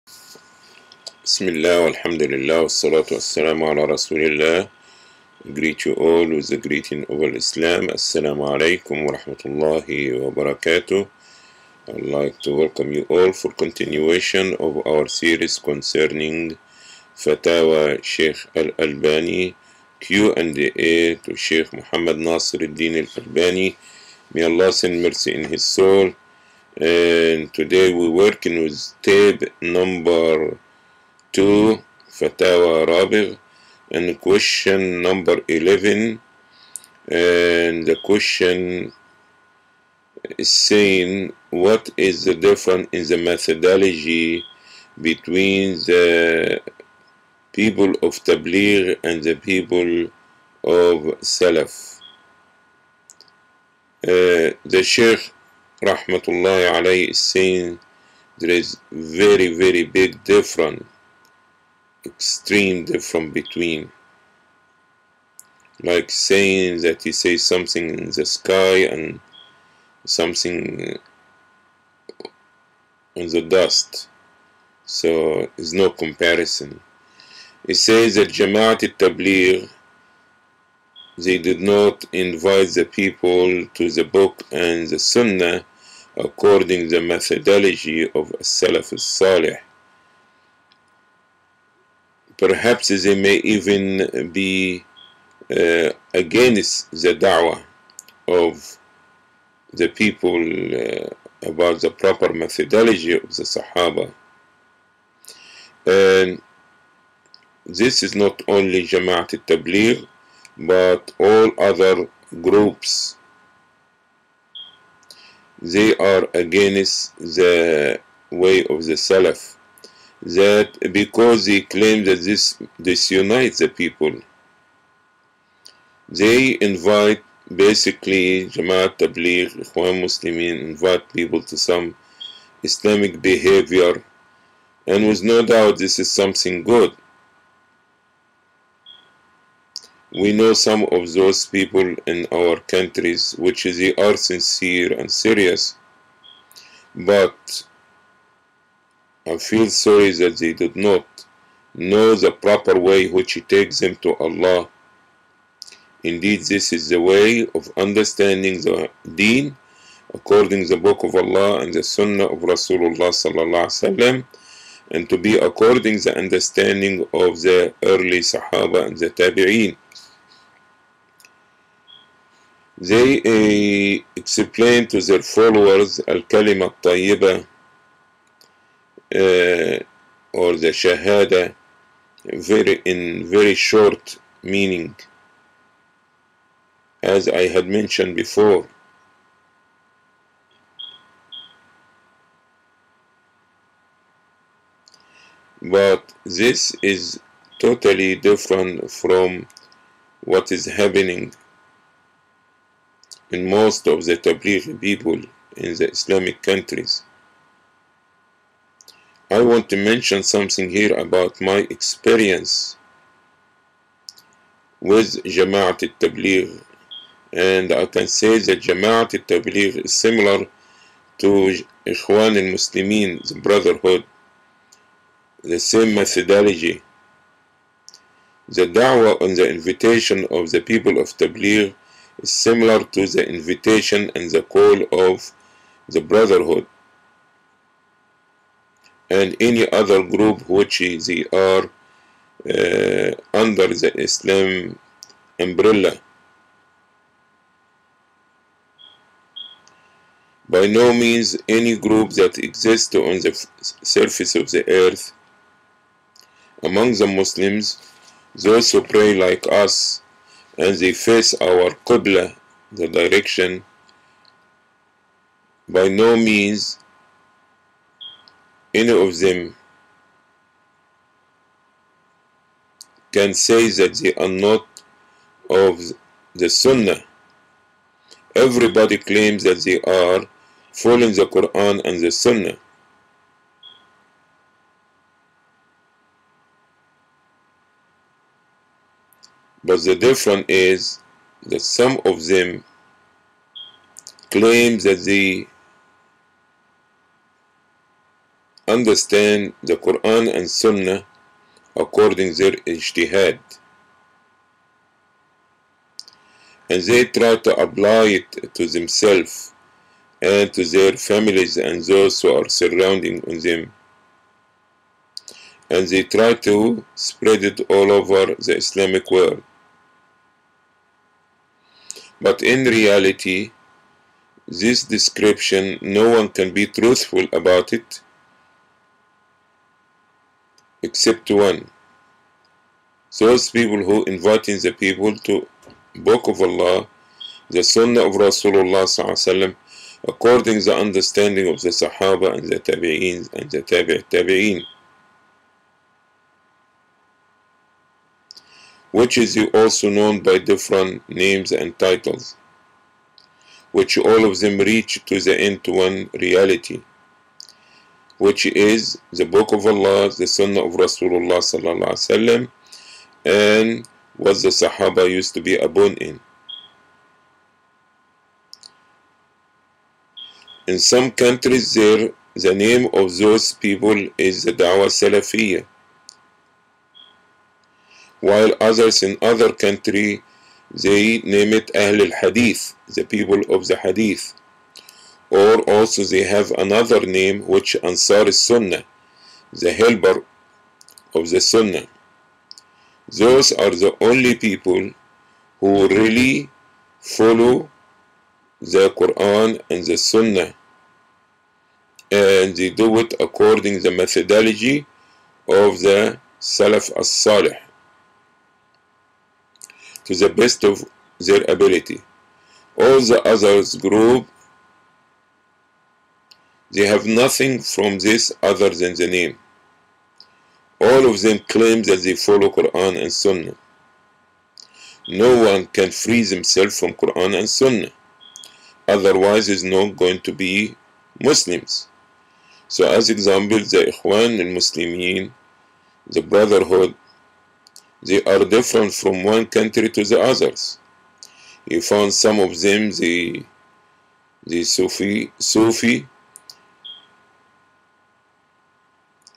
Bismillah, alhamdulillah, wassalatu wassalamu ala rasulillah. Greet you all with the greeting of Islam. Assalamu alaikum wa rahmatullahi wa barakatuh. I'd like to welcome you all for continuation of our series concerning Fatawa Sheikh Al Albani, Q&A to Sheikh Muhammad Nasir al-Din al-Albani. May Allah send mercy in his soul. And today we're working with tape number 2, Fatawa Rabigh, and question number 11. And the question is saying, what is the difference in the methodology between the people of Tabligh and the people of Salaf? The Sheikh Rahmatullahi alayhi is saying there is very big difference, extreme difference between, like saying that he says something in the sky and something on the dust, so there's no comparison. He says that Jama'at al-Tabligh, they did not invite the people to the book and the Sunnah according to the methodology of Salaf al-Salih. Perhaps they may even be against the da'wah of the people about the proper methodology of the Sahaba. And this is not only Jama'at al-Tabligh, but all other groups. They are against the way of the Salaf, that because they claim that this unites the people. They invite, basically Jama'at Tabligh, Ikhwan Muslimin, invite people to some Islamic behavior, and with no doubt this is something good. We know some of those people in our countries which they are sincere and serious, but I feel sorry that they did not know the proper way which takes them to Allah. Indeed, this is the way of understanding the Deen according to the Book of Allah and the Sunnah of Rasulullah sallallahu alaihi wasallam, and to be according to the understanding of the early Sahaba and the Tabi'een. They explain to their followers al-kalima al-tayyiba, or the shahada, in very short meaning, as I had mentioned before. But this is totally different from what is happening in most of the Tabligh people in the Islamic countries. I want to mention something here about my experience with Jama'at al-Tabligh, and I can say that Jama'at al-Tabligh is similar to Ikhwan al-Muslimin, the brotherhood, the same methodology. The da'wah and the invitation of the people of Tabligh is similar to the invitation and the call of the brotherhood and any other group which they are under the Islam umbrella. By no means any group that exists on the surface of the earth among the Muslims, those who pray like us and they face our Qibla, the direction, by no means any of them can say that they are not of the Sunnah. Everybody claims that they are following the Quran and the Sunnah. But the difference is that some of them claim that they understand the Quran and Sunnah according to their ijtihad, and they try to apply it to themselves and to their families and those who are surrounding them, and they try to spread it all over the Islamic world. But in reality, this description, no one can be truthful about it except one: those people who inviting the people to Book of Allah, the Sunnah of Rasulullah ﷺ, according to the understanding of the Sahaba and the Tabi'een and the Tabi'een, which is also known by different names and titles, which all of them reach to the end to one reality, which is the Book of Allah, the Sunnah of Rasulullah ﷺ, and what the Sahaba used to be upon in. In some countries there, the name of those people is the Dawah Salafiyya, while others in other countries they name it Ahl al-Hadith, the people of the Hadith, or also they have another name which Ansar al-Sunnah, the helper of the Sunnah. Those are the only people who really follow the Quran and the Sunnah, and they do it according to the methodology of the Salaf as-Salih to the best of their ability. All the others group, they have nothing from this other than the name. All of them claim that they follow Quran and Sunnah. No one can free themselves from Quran and Sunnah, otherwise is not going to be Muslims. So as example, the Ikhwan al-Muslimin, the Brotherhood, they are different from one country to the others. You found some of them, the Sufi,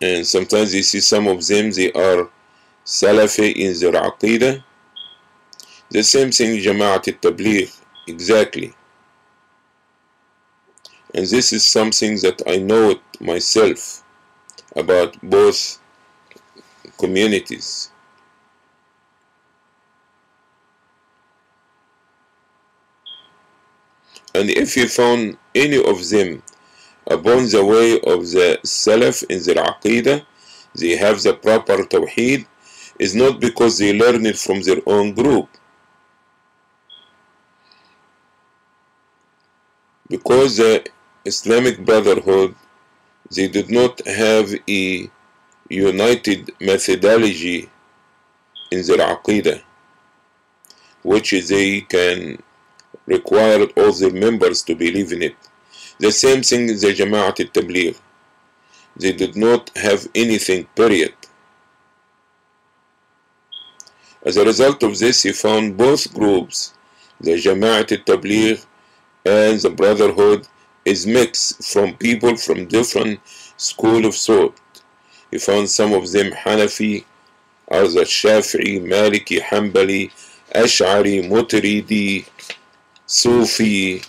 and sometimes you see some of them, they are Salafi in their Aqidah. The same thing, Jama'at al-Tabligh, exactly. And this is something that I know it myself about both communities. And if you found any of them upon the way of the Salaf in their Aqidah, they have the proper Tawheed, is not because they learn it from their own group. Because the Islamic Brotherhood, they did not have a united methodology in their Aqidah, which they can require all their members to believe in it. The same thing is the Jama'at al-Tabligh. They did not have anything, period. As a result of this, he found both groups, the Jama'at al-Tabligh and the Brotherhood, is mixed from people from different school of thought. He found some of them Hanafi, others Shafi'i, Maliki, Hanbali, Ash'ari, Mutaridi, Sufi,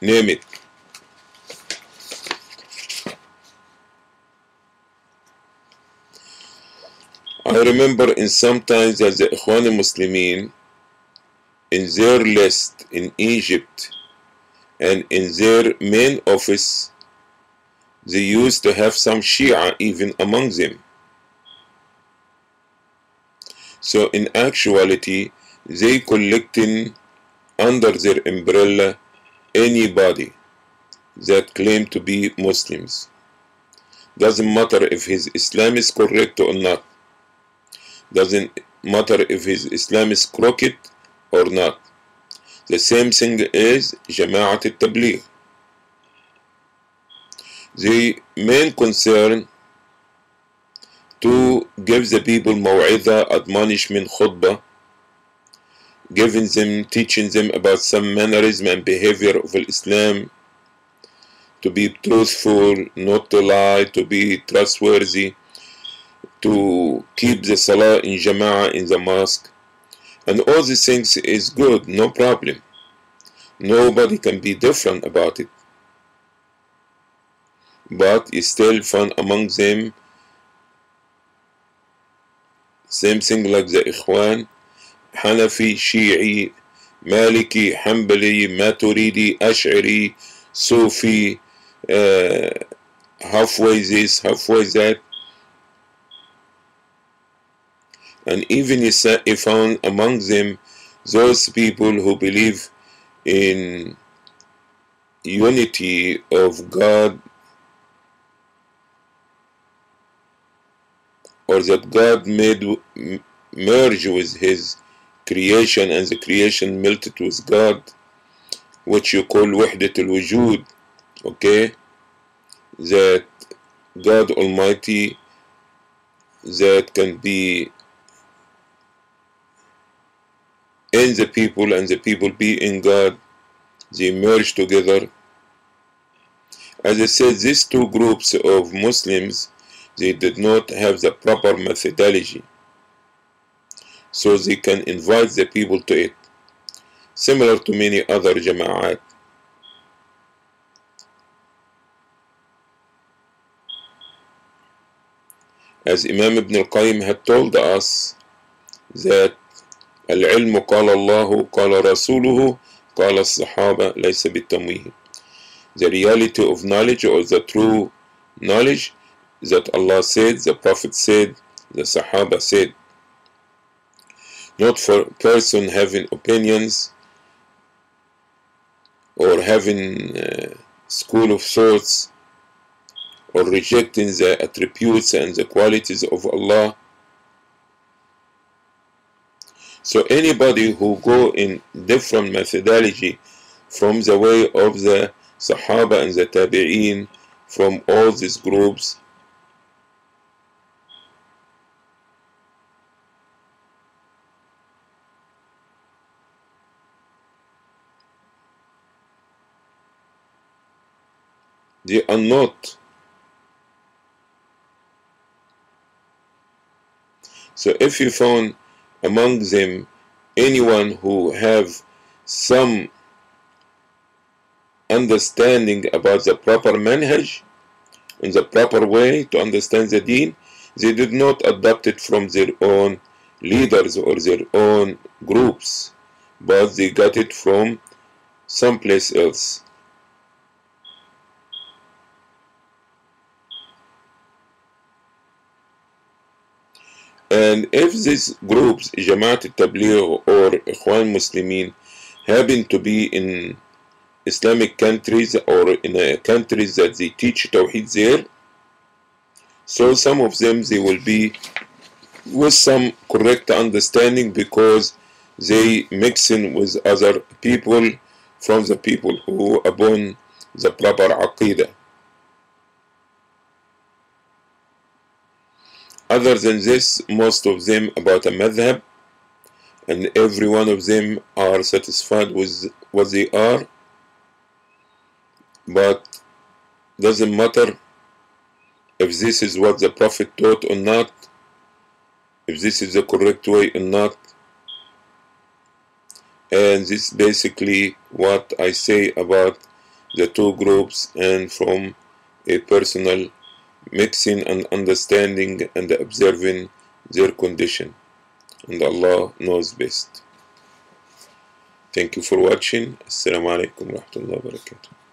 name it. I remember in sometimes that the Ikhwan al-Muslimin, in their list in Egypt and in their main office, they used to have some Shia even among them. So in actuality, they collecting under their umbrella anybody that claim to be Muslims. Doesn't matter if his Islam is correct or not. Doesn't matter if his Islam is crooked or not. The same thing is Jama'at al-Tabligh. The main concern to give the people maw'idah, admonishment, khutbah, giving them, teaching them about some mannerism and behavior of Islam, to be truthful, not to lie, to be trustworthy, to keep the salah in jama'ah in the mosque. And all these things is good, no problem. Nobody can be different about it. But it's still fun among them. Same thing like the Ikhwan, Hanafi, Shi'i, Maliki, Hanbali, Maturidi, Ash'ari, Sufi, halfway this, halfway that. And even you found among them those people who believe in unity of God, or that God merge with his creation and the creation melted with God, which you call Wahdat al-Wujud, okay? That God Almighty, that can be in the people and the people be in God, they merge together. As I said, these two groups of Muslims, they did not have the proper methodology, so they can invite the people to it, similar to many other jama'at. As Imam Ibn al-Qayyim had told us that العلم قال الله قال رسوله قال الصحابة ليس بالتمويه. The reality of knowledge, or the true knowledge, that Allah said, the Prophet said, the Sahaba said. Not for a person having opinions or having school of thoughts or rejecting the attributes and the qualities of Allah. So anybody who go in different methodology from the way of the Sahaba and the Tabi'een, from all these groups, they are not. So if you found among them anyone who have some understanding about the proper manhaj and the proper way to understand the deen, they did not adopt it from their own leaders or their own groups, but they got it from someplace else. And if these groups, Jamaat al-Tabligh or Ikhwan Muslimin, happen to be in Islamic countries or in countries that they teach Tawheed there, so some of them, they will be with some correct understanding because they mixing with other people from the people who upon the proper Aqidah. Other than this, most of them about a madhab, and every one of them are satisfied with what they are, but doesn't matter if this is what the Prophet taught or not, if this is the correct way or not. And this is basically what I say about the two groups, and from a personal mixing and understanding and observing their condition, and Allah knows best. Thank you for watching. Assalamu alaikum wa rahmatullahi wa barakatuh.